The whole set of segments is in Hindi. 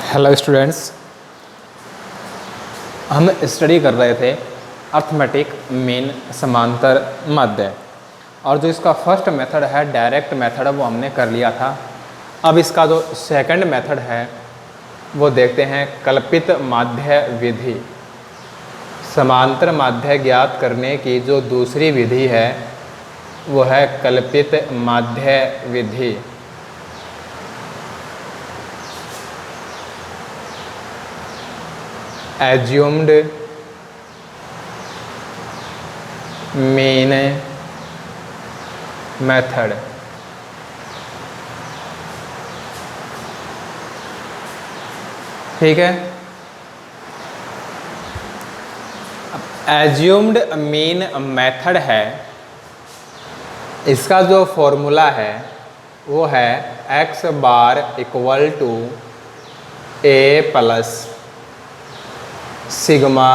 हेलो स्टूडेंट्स, हम स्टडी कर रहे थे अर्थमेटिक मीन समांतर माध्य। और जो इसका फर्स्ट मेथड है डायरेक्ट मेथड, वो हमने कर लिया था। अब इसका जो सेकंड मेथड है वो देखते हैं, कल्पित माध्य विधि। समांतर माध्य ज्ञात करने की जो दूसरी विधि है वो है कल्पित माध्य विधि। Assumed mean method. ठीक है, एज्यूम्ड मीन मेथड है, इसका जो फॉर्मूला है वो है x bar equal to a plus sigma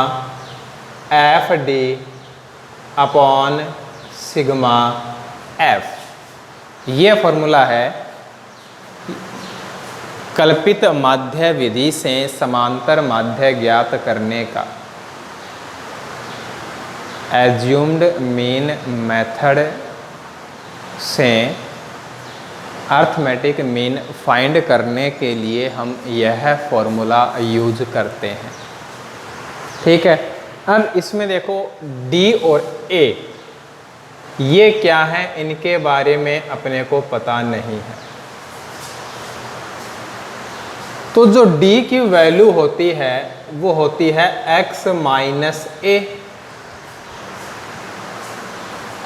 F D upon sigma F. ये फॉर्मूला है कल्पित माध्य विधि से समांतर माध्य ज्ञात करने का। एज्यूम्ड मीन मेथड से अर्थमेटिक मीन फाइंड करने के लिए हम यह फॉर्मूला यूज करते हैं। ठीक है, अब इसमें देखो D और A ये क्या है, इनके बारे में अपने को पता नहीं है। तो जो D की वैल्यू होती है वो होती है x माइनस a।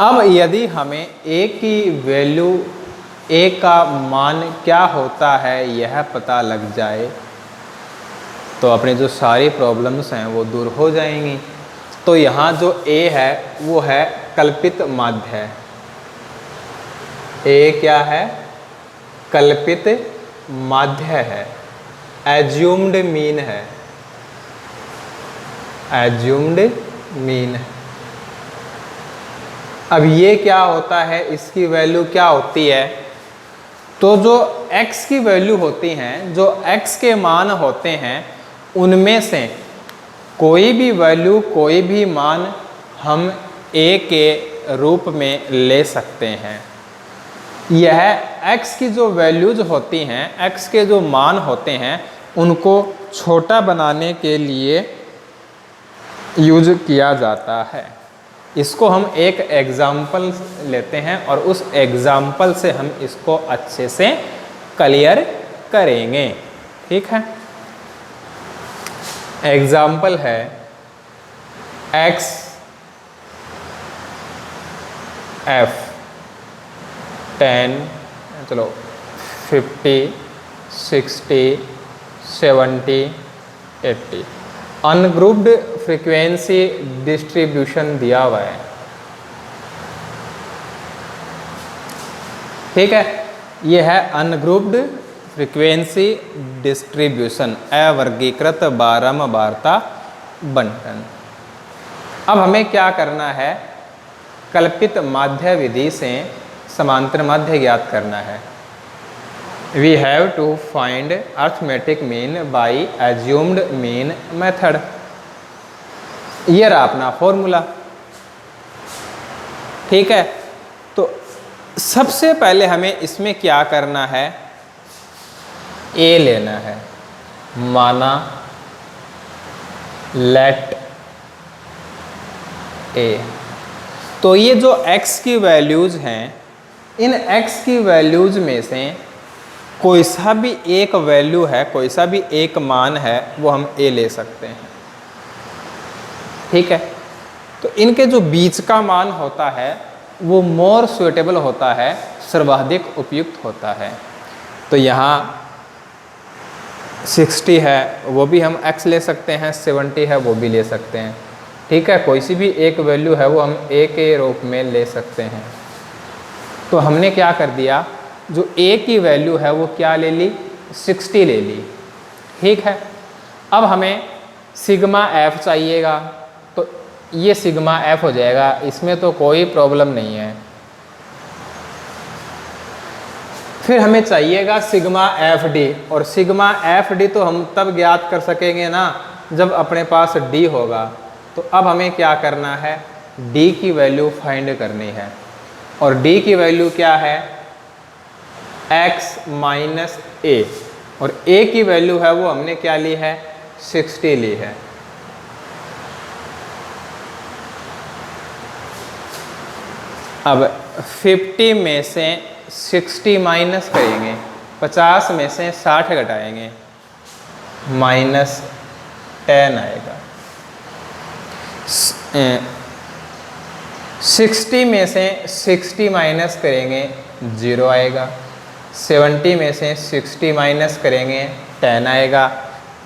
अब यदि हमें a की वैल्यू, a का मान क्या होता है यह पता लग जाए तो अपनी जो सारी प्रॉब्लम्स हैं वो दूर हो जाएंगी। तो यहाँ जो A है वो है कल्पित माध्य। A क्या है? कल्पित माध्य है, एज्यूम्ड मीन है, एज्यूम्ड मीन है। अब ये क्या होता है, इसकी वैल्यू क्या होती है? तो जो x की वैल्यू होती हैं, जो x के मान होते हैं, उनमें से कोई भी वैल्यू, कोई भी मान हम a के रूप में ले सकते हैं। यह x की जो वैल्यूज होती हैं, x के जो मान होते हैं, उनको छोटा बनाने के लिए यूज किया जाता है। इसको हम एक एग्जाम्पल लेते हैं और उस एग्जाम्पल से हम इसको अच्छे से क्लियर करेंगे। ठीक है, एग्जाम्पल है x f 10, चलो 50, 60, 70, 80 अनग्रुप्ड फ्रीक्वेंसी डिस्ट्रीब्यूशन दिया हुआ है। ठीक है, यह है अनग्रुप्ड फ्रीक्वेंसी डिस्ट्रीब्यूशन, अवर्गीकृत बारंबारता बंटन। अब हमें क्या करना है, कल्पित माध्य विधि से समांतर माध्य ज्ञात करना है। We have to find arithmetic mean by assumed mean method. ये रहा अपना फॉर्मूला। ठीक है, तो सबसे पहले हमें इसमें क्या करना है, a लेना है, माना लेट a। तो ये जो x की वैल्यूज हैं, इन x की वैल्यूज में से कोई सा भी एक वैल्यू है, कोई सा भी एक मान है, वो हम a ले सकते हैं। ठीक है, तो इनके जो बीच का मान होता है वो मोर सुइटेबल होता है, सर्वाधिक उपयुक्त होता है। तो यहाँ 60 है वो भी हम x ले सकते हैं, 70 है वो भी ले सकते हैं। ठीक है, कोई सी भी एक वैल्यू है वो हम a के रूप में ले सकते हैं। तो हमने क्या कर दिया, जो a की वैल्यू है वो क्या ले ली, 60 ले ली। ठीक है, अब हमें सिग्मा f चाहिएगा, तो ये सिग्मा f हो जाएगा, इसमें तो कोई प्रॉब्लम नहीं है। फिर हमें चाहिएगा सिग्मा एफ डी, और सिग्मा एफ डी तो हम तब ज्ञात कर सकेंगे ना जब अपने पास डी होगा। तो अब हमें क्या करना है, डी की वैल्यू फाइंड करनी है, और डी की वैल्यू क्या है, x माइनस ए, और a की वैल्यू है वो हमने क्या ली है, 60 ली है। अब 50 में से 60 माइनस करेंगे, 50 में से 60 घटाएंगे, माइनस 10 आएगा। 60 में से 60 माइनस करेंगे 0 आएगा। 70 में से 60 माइनस करेंगे 10 आएगा।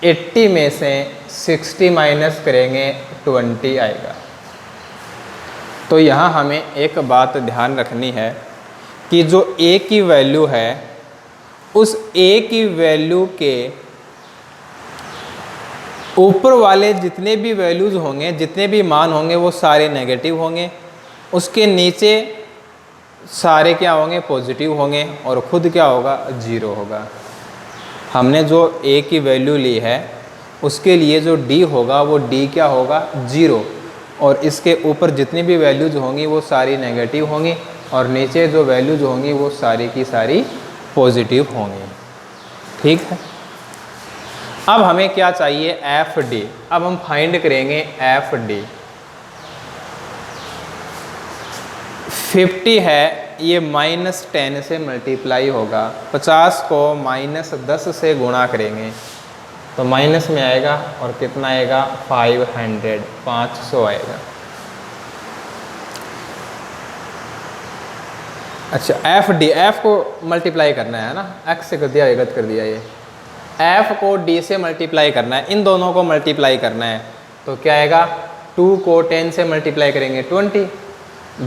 80 में से 60 माइनस करेंगे 20 आएगा। तो यहाँ हमें एक बात ध्यान रखनी है कि जो a की वैल्यू है उस a की वैल्यू के ऊपर वाले जितने भी वैल्यूज़ होंगे, जितने भी मान होंगे वो सारे नेगेटिव होंगे, उसके नीचे सारे क्या होंगे, पॉजिटिव होंगे, और खुद क्या होगा, 0 होगा। हमने जो a की वैल्यू ली है उसके लिए जो d होगा वो d क्या होगा, 0, और इसके ऊपर जितनी भी वैल्यूज होंगी वो सारी नेगेटिव होंगी, और नीचे जो वैल्यूज होंगी वो सारी की सारी पॉजिटिव होंगी। ठीक है। अब हमें क्या चाहिए, एफ डी। अब हम फाइंड करेंगे एफ डी। 50 है, ये -10 से मल्टीप्लाई होगा। 50 को -10 से गुणा करेंगे तो माइनस में आएगा, और कितना आएगा, 500 आएगा। अच्छा, एफ डी, एफ को मल्टीप्लाई करना है ना, एक्स से कर दिया, गलत कर दिया, ये एफ को डी से मल्टीप्लाई करना है, इन दोनों को मल्टीप्लाई करना है। तो क्या आएगा, 2 को 10 से मल्टीप्लाई करेंगे 20,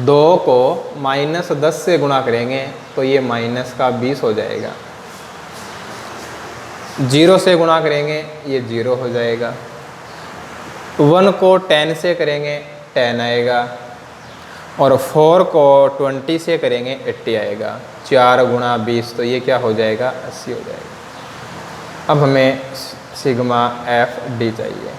2 को -10 से गुणा करेंगे तो ये -20 हो जाएगा। 0 से गुणा करेंगे ये 0 हो जाएगा। 1 को 10 से करेंगे 10 आएगा, और 4 को 20 से करेंगे 80 आएगा। 4 गुणा 20 तो ये क्या हो जाएगा, 80 हो जाएगा। अब हमें सिग्मा एफ डी चाहिए।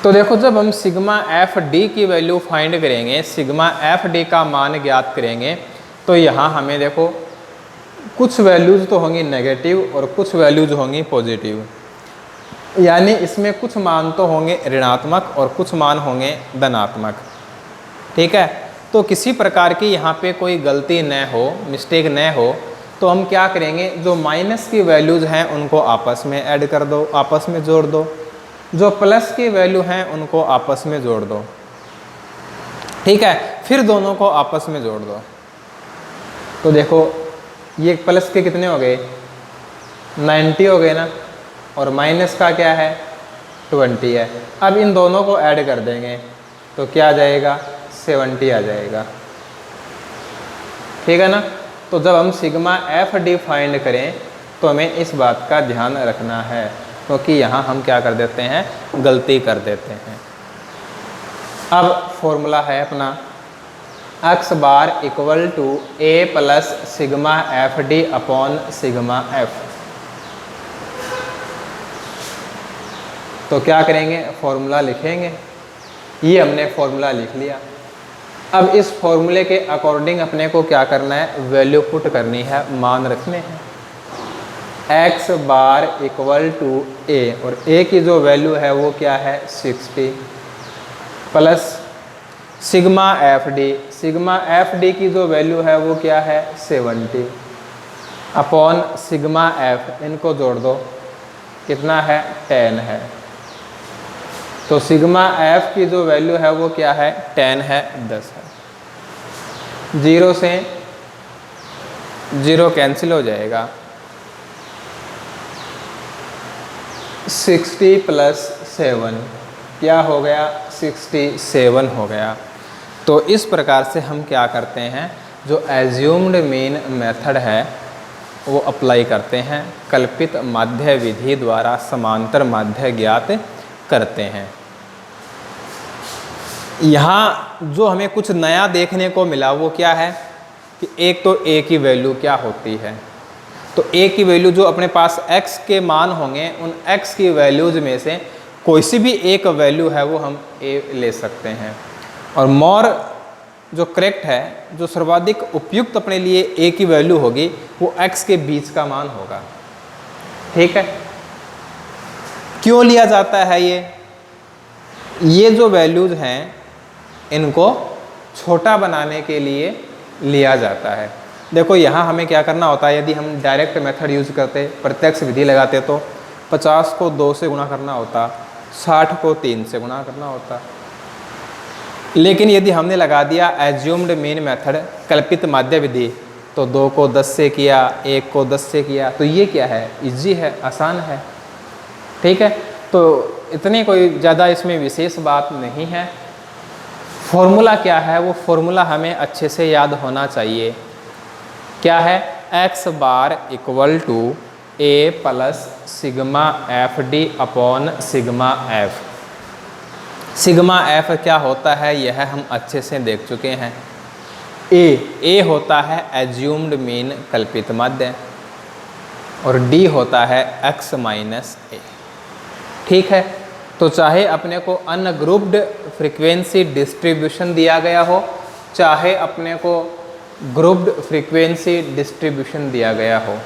तो देखो, जब हम सिग्मा एफ डी की वैल्यू फाइंड करेंगे, सिग्मा एफ डी का मान ज्ञात करेंगे, तो यहाँ हमें देखो कुछ वैल्यूज़ तो होंगी नेगेटिव और कुछ वैल्यूज़ होंगी पॉजिटिव, यानी इसमें कुछ मान तो होंगे ऋणात्मक और कुछ मान होंगे धनात्मक। ठीक है। तो किसी प्रकार की यहाँ पे कोई गलती न हो, मिस्टेक न हो, तो हम क्या करेंगे, जो माइनस की वैल्यूज़ हैं उनको आपस में ऐड कर दो, आपस में जोड़ दो, जो प्लस की वैल्यू हैं उनको आपस में जोड़ दो। ठीक है। फिर दोनों को आपस में जोड़ दो। तो देखो, ये प्लस के कितने हो गए, 90 हो गए ना, और माइनस का क्या है, 20 है। अब इन दोनों को ऐड कर देंगे तो क्या आ जाएगा, 70 आ जाएगा। ठीक है ना। तो जब हम सिग्मा एफ डी फाइंड करें तो हमें इस बात का ध्यान रखना है, क्योंकि यहाँ हम क्या कर देते हैं, गलती कर देते हैं। अब फॉर्मूला है अपना x bar equal to a plus sigma F D upon sigma F. तो क्या करेंगे, फॉर्मूला लिखेंगे। ये हमने फॉर्मूला लिख लिया। अब इस फॉर्मूले के अकॉर्डिंग अपने को क्या करना है, वैल्यू पुट करनी है, मान रखने हैं। x bar equal to a, और a की जो वैल्यू है वो क्या है, 60, plus sigma F D, sigma F D की जो वैल्यू है वो क्या है, 70, अपॉन सिग्मा एफ, इनको जोड़ दो, कितना है, 10 है। तो सिग्मा एफ की जो वैल्यू है वो क्या है, 10 है, 10 है। 0 से 0 कैंसिल हो जाएगा। 60 प्लस 7 क्या हो गया, 67 हो गया। तो इस प्रकार से हम क्या करते हैं, जो एज्यूम्ड मीन मेथड है वो अप्लाई करते हैं, कल्पित माध्य विधि द्वारा समांतर माध्य ज्ञात करते हैं। यहाँ जो हमें कुछ नया देखने को मिला वो क्या है, कि एक तो a की वैल्यू क्या होती है। तो a की वैल्यू जो अपने पास x के मान होंगे, उन x की वैल्यूज में से कोई सी भी एक वैल्यू है वो हम a ले सकते हैं। और मोर जो करेक्ट है, जो सर्वाधिक उपयुक्त अपने लिए a की वैल्यू होगी वो x के बीच का मान होगा। ठीक है, क्यों लिया जाता है ये जो वैल्यूज हैं इनको छोटा बनाने के लिए लिया जाता है। देखो यहाँ हमें क्या करना होता है, यदि हम डायरेक्ट मेथड यूज करते, प्रत्यक्ष विधि लगाते, तो 50 को 2 से गुणा करना होता, 60 को 3 से गुणा करना होता। लेकिन यदि हमने लगा दिया एज्यूम्ड मीन मेथड, कल्पित माध्य विधि, तो 2 को 10 से किया, 1 को 10 से किया, तो ये क्या है, इजी है, आसान है। ठीक है, तो इतनी कोई ज़्यादा इसमें विशेष बात नहीं है। फॉर्मूला क्या है, वो फॉर्मूला हमें अच्छे से याद होना चाहिए। क्या है, x bar equal to a plus sigma F D upon sigma F. Sigma F क्या होता है यह हम अच्छे से देख चुके हैं। a होता है एज्यूम्ड मीन कल्पित माध्य, और d होता है x माइनस a। ठीक है, तो चाहे अपने को अनग्रुप्ड फ्रीक्वेंसी डिस्ट्रीब्यूशन दिया गया हो, चाहे अपने को ग्रुप्ड फ्रीक्वेंसी डिस्ट्रीब्यूशन दिया गया हो,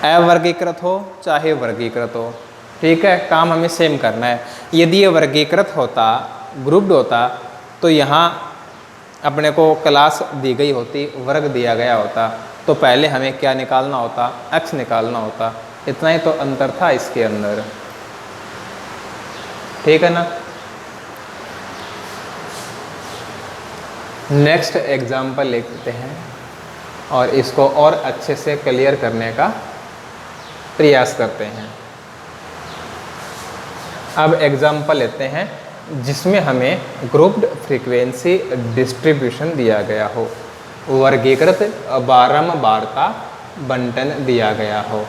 अवर्गीकृत हो चाहे वर्गीकृत हो, ठीक है, काम हमें सेम करना है। यदि ये वर्गीकृत होता, ग्रुप्ड होता, तो यहाँ अपने को क्लास दी गई होती, वर्ग दिया गया होता, तो पहले हमें क्या निकालना होता, x निकालना होता। इतना ही तो अंतर था इसके अंदर। ठीक है ना। नेक्स्ट एग्जाम्पल लेते हैं और इसको और अच्छे से क्लियर करने का प्रयास करते हैं। अब एग्जाम्पल लेते हैं जिसमें हमें ग्रुप्ड फ्रीक्वेंसी डिस्ट्रीब्यूशन दिया गया हो, वर्गीकृत बारंबारता बंटन दिया गया हो।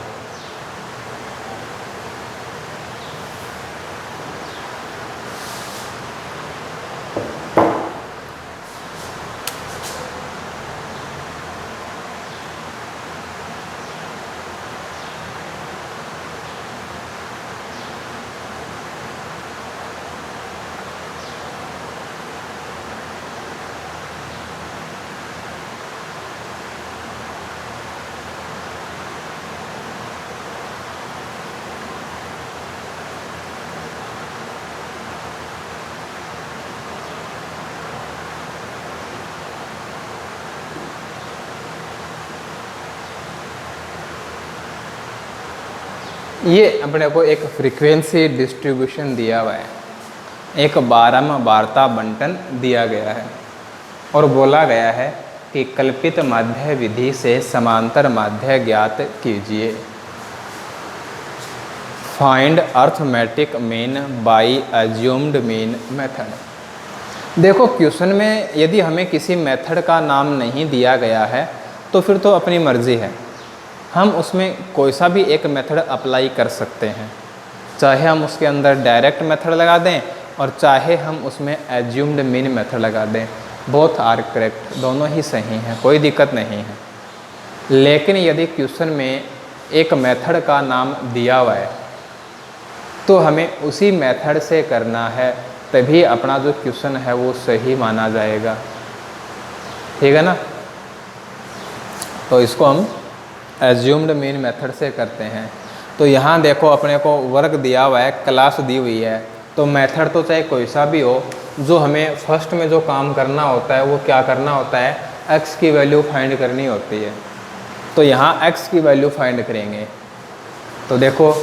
ये अपने को एक फ्रीक्वेंसी डिस्ट्रीब्यूशन दिया हुआ है, एक बारंबारता बंटन दिया गया है और बोला गया है कि कल्पित माध्य विधि से समांतर माध्य ज्ञात कीजिए। Find arithmetic mean by assumed mean method. देखो क्वेश्चन में यदि हमें किसी मेथड का नाम नहीं दिया गया है तो फिर तो अपनी मर्जी है, हम उसमें कोई सा भी एक मेथड अप्लाई कर सकते हैं। चाहे हम उसके अंदर डायरेक्ट मेथड लगा दें और चाहे हम उसमें एज्यूम्ड मीन मेथड लगा दें, बोथ आर करेक्ट, दोनों ही सही हैं, कोई दिक्कत नहीं है। लेकिन यदि क्वेश्चन में एक मेथड का नाम दिया हुआ है तो हमें उसी मेथड से करना है, तभी अपना जो क्वेश्चन है वो सही माना जाएगा। ठीक है ना। तो इसको हम एज्यूम्ड मीन मेथड से करते हैं। तो यहाँ देखो अपने को वर्ग दिया हुआ है, क्लास दी हुई है, तो मेथड तो चाहे कोई सा भी हो, जो हमें फर्स्ट में जो काम करना होता है वो क्या करना होता है, x की वैल्यू फाइंड करनी होती है। तो यहाँ x की वैल्यू फाइंड करेंगे। तो देखो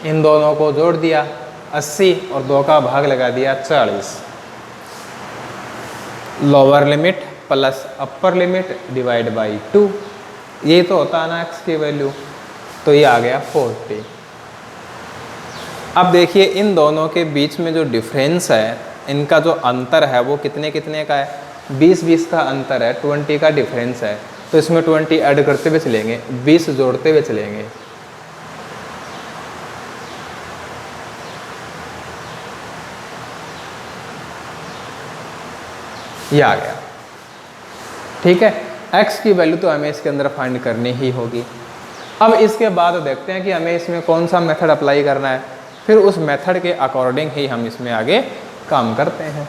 इन दोनों को जोड़ दिया 80 और 2 का भाग लगा दिया 40। Lower limit plus upper limit divide by 2, ये तो होता है ना x की वैल्यू, तो ये आ गया 40। अब देखिए इन दोनों के बीच में जो डिफरेंस है, इनका जो अंतर है वो कितने कितने का है, 20-20 का अंतर है, 20 का डिफरेंस है। तो इसमें 20 ऐड करते हुए चलेंगे, 20 जोड़ते हुए चलेंगे। ये आ गया। ठीक है, x की वैल्यू तो हमें इसके अंदर फाइंड करनी ही होगी। अब इसके बाद देखते हैं कि हमें इसमें कौन सा मेथड अप्लाई करना है, फिर उस मेथड के अकॉर्डिंग ही हम इसमें आगे काम करते हैं।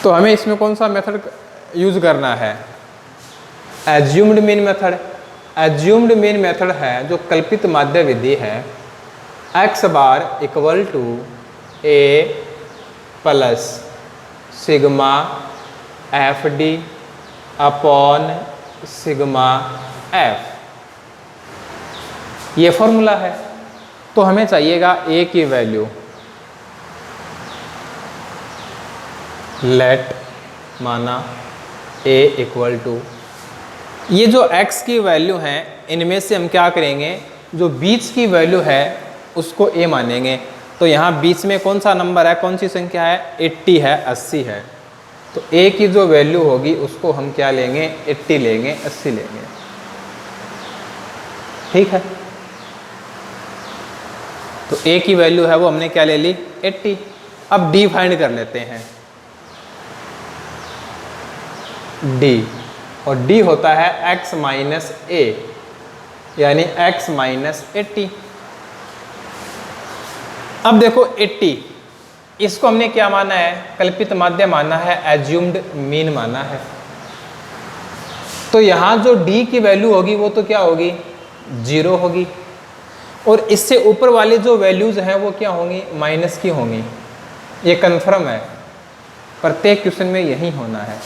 तो हमें इसमें कौन सा मेथड यूज करना है, assumed mean method. Assumed mean method है जो कल्पित माध्य विधि है, x bar equal to a plus sigma F D upon sigma F, ये फॉर्मूला है। तो हमें चाहिएगा a की वैल्यू, लेट माना a इक्वल टू, ये जो x की वैल्यू हैं इनमें से हम क्या करेंगे, जो बीच की वैल्यू है उसको a मानेंगे। तो यहाँ बीच में कौन सा नंबर है, कौन सी संख्या है, 80 है, 80 है। तो a की जो वैल्यू होगी उसको हम क्या लेंगे, 80 लेंगे, 80 लेंगे। ठीक है, तो a की वैल्यू है वो हमने क्या ले ली, 80। अब d फाइंड कर लेते हैं, d, और d होता है x माइनस a, यानी x माइनस 80। अब देखो 80, इसको हमने क्या माना है, कल्पित माध्य माना है, एज्यूम्ड मीन माना है। तो यहाँ जो d की वैल्यू होगी वो तो क्या होगी, 0 होगी, और इससे ऊपर वाली जो वैल्यूज हैं वो क्या होंगी, माइनस की होंगी। ये कन्फर्म है, प्रत्येक क्वेश्चन में यही होना है।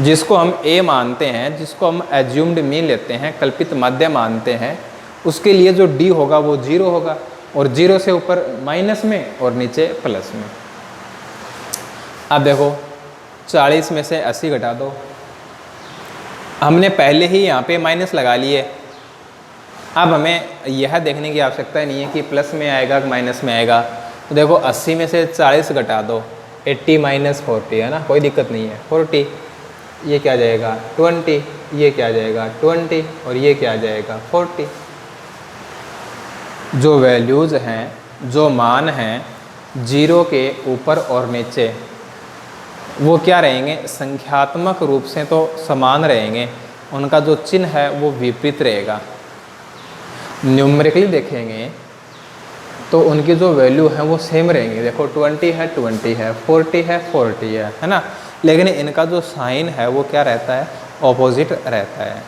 जिसको हम a मानते हैं, जिसको हम एज्यूम्ड मीन लेते हैं, कल्पित माध्य मानते हैं, उसके लिए जो d होगा वो 0 होगा, और 0 से ऊपर माइनस में और नीचे प्लस में। अब देखो 40 में से 80 घटा दो, हमने पहले ही यहाँ पे माइनस लगा लिए। अब हमें यह देखने की आवश्यकता नहीं है कि प्लस में आएगा कि माइनस में आएगा। तो देखो 80 में से 40 घटा दो, 80 माइनस 40 है ना, कोई दिक्कत नहीं है, 40, ये क्या जाएगा 20, ये क्या जाएगा 20, और ये क्या जाएगा 40। जो वैल्यूज़ हैं, जो मान हैं 0 के ऊपर और नीचे, वो क्या रहेंगे, संख्यात्मक रूप से तो समान रहेंगे, उनका जो चिन्ह है वो विपरीत रहेगा। न्यूमेरिकली देखेंगे तो उनकी जो वैल्यू है वो सेम रहेंगे। देखो 20 है 20 है, 40 है 40 है ना, लेकिन इनका जो साइन है वो क्या रहता है, ऑपोजिट रहता है।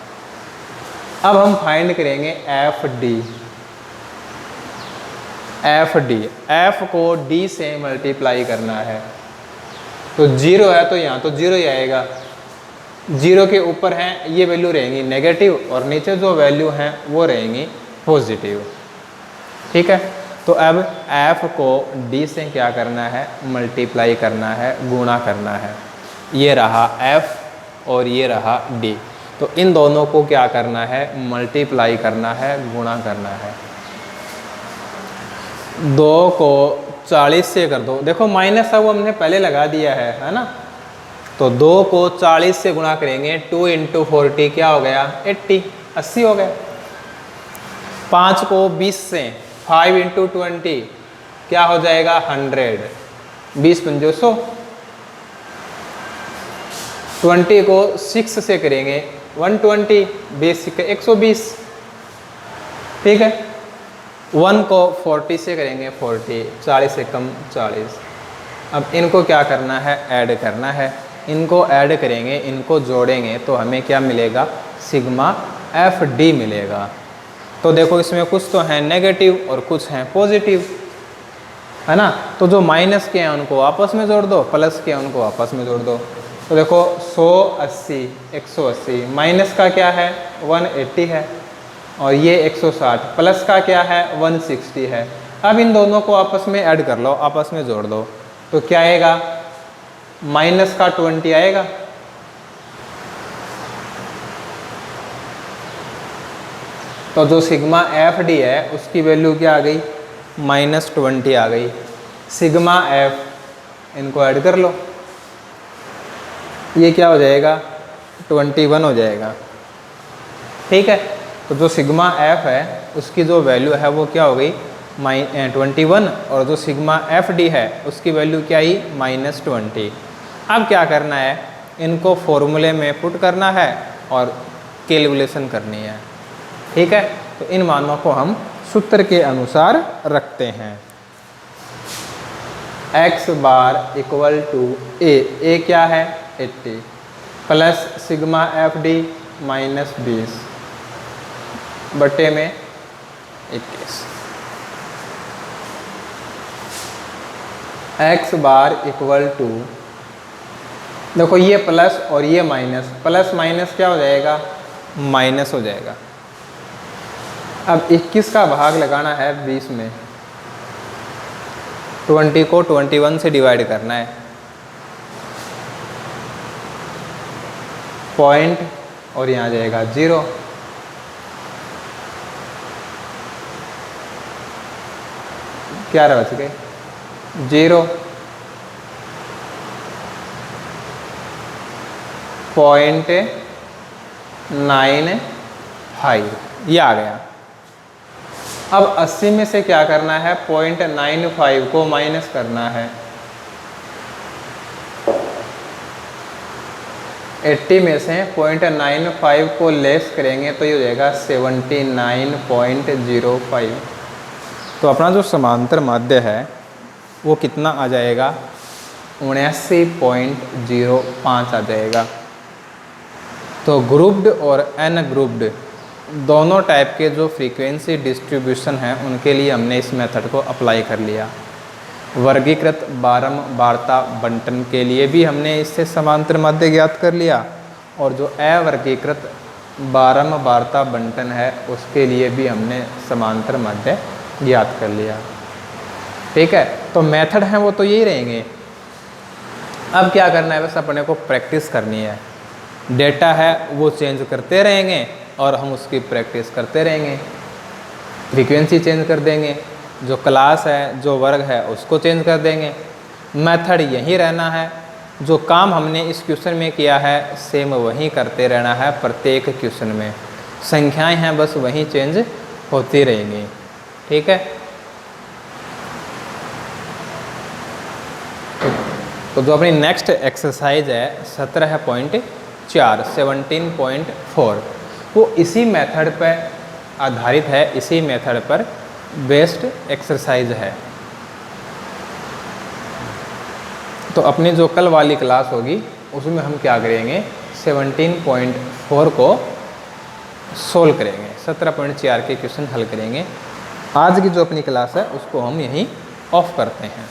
अब हम फाइंड करेंगे F D. F D, F को डी से मल्टीप्लाई करना है। तो 0 है तो यहाँ तो 0 ही आएगा, 0 के ऊपर हैं ये वैल्यू रहेंगी नेगेटिव, और नीचे जो वैल्यू हैं वो रहेंगी पॉजिटिव। ठीक है, तो अब f को d से क्या करना है, मल्टीप्लाई करना है, गुणा करना है। ये रहा f और ये रहा d, तो इन दोनों को क्या करना है, मल्टीप्लाई करना है, गुणा करना है। 2 को 40 से कर दो, देखो माइनस है वो हमने पहले लगा दिया है ना, तो 2 को 40 से गुणा करेंगे, 2 × 40 क्या हो गया, 80, 80 हो गया। 5 को 20 से, 5 × 20 क्या हो जाएगा, 100, 20 × 5 100। 20 को 6 से करेंगे 120, 20 के 120। ठीक है, 1 को 40 से करेंगे 40, 40 से कम 40। अब इनको क्या करना है, ऐड करना है। इनको ऐड करेंगे, इनको जोड़ेंगे तो हमें क्या मिलेगा, सिग्मा एफ डी मिलेगा। तो देखो इसमें कुछ तो हैं नेगेटिव और कुछ हैं पॉजिटिव, है ना। तो जो माइनस के हैं उनको आपस में जोड़ दो, प्लस के हैं उनको आपस में जोड़ दो। तो देखो 180, 180, माइनस का क्या है 180 है, और ये 160, प्लस का क्या है 160 है। अब इन दोनों को आपस में ऐड कर लो, आपस में जोड़ दो, तो क्या आएगा, माइनस का 20 आएगा। तो जो सिग्मा एफ डी है उसकी वैल्यू क्या आ गई, -20 आ गई। सिग्मा एफ इनको ऐड कर लो, ये क्या हो जाएगा 21 हो जाएगा। ठीक है, तो जो सिग्मा एफ है उसकी जो वैल्यू है वो क्या हो गई 21, और जो सिग्मा एफ डी है उसकी वैल्यू क्या आई -20। अब क्या करना है, इनको फॉर्मूले में पुट करना है और कैलकुलेशन करनी है। ठीक है, तो इन मानों को हम सूत्र के अनुसार रखते हैं। x बार इक्वल टू ए क्या है 80 plus sigma F D minus 20 बटे में 21। x बार इक्वल टू, देखो ये प्लस और ये माइनस, प्लस माइनस क्या हो जाएगा, माइनस हो जाएगा। अब 21 का भाग लगाना है 20 में, 20 को 21 से डिवाइड करना है, पॉइंट और यहाँ जाएगा 0। क्या बच गए 0, 0.95 ये आ गया। अब 80 में से क्या करना है, 0.95 को माइनस करना है। 80 में से 0.95 को लेस करेंगे तो ये हो जाएगा 79.05। तो अपना जो समांतर माध्य है वो कितना आ जाएगा, 79.05 आ जाएगा। तो ग्रुप्ड और अनग्रुप्ड दोनों टाइप के जो फ्रीक्वेंसी डिस्ट्रीब्यूशन हैं उनके लिए हमने इस मेथड को अप्लाई कर लिया। वर्गीकृत बारंबारता बंटन के लिए भी हमने इससे समांतर माध्य ज्ञात कर लिया, और जो अवर्गीकृत बारंबारता बंटन है उसके लिए भी हमने समांतर माध्य ज्ञात कर लिया। ठीक है, तो मेथड हैं वो तो यही रहेंगे। अब क्या करना है, बस अपने को प्रैक्टिस करनी है। डेटा है वो चेंज करते रहेंगे और हम उसकी प्रैक्टिस करते रहेंगे। फ्रीक्वेंसी चेंज कर देंगे, जो क्लास है जो वर्ग है उसको चेंज कर देंगे। मेथड यही रहना है, जो काम हमने इस क्वेश्चन में किया है सेम वही करते रहना है। प्रत्येक क्वेश्चन में संख्याएं हैं बस वही चेंज होती रहेंगी। ठीक है, तो जो अपनी नेक्स्ट एक्सरसाइज है 17.4 वो इसी मेथड पर आधारित है, इसी मेथड पर बेस्ड एक्सरसाइज है। तो अपनी जो कल वाली क्लास होगी उसमें हम क्या करेंगे, 17.4 को सोल्व करेंगे, 17.4 के क्वेश्चन हल करेंगे। आज की जो अपनी क्लास है उसको हम यहीं ऑफ करते हैं।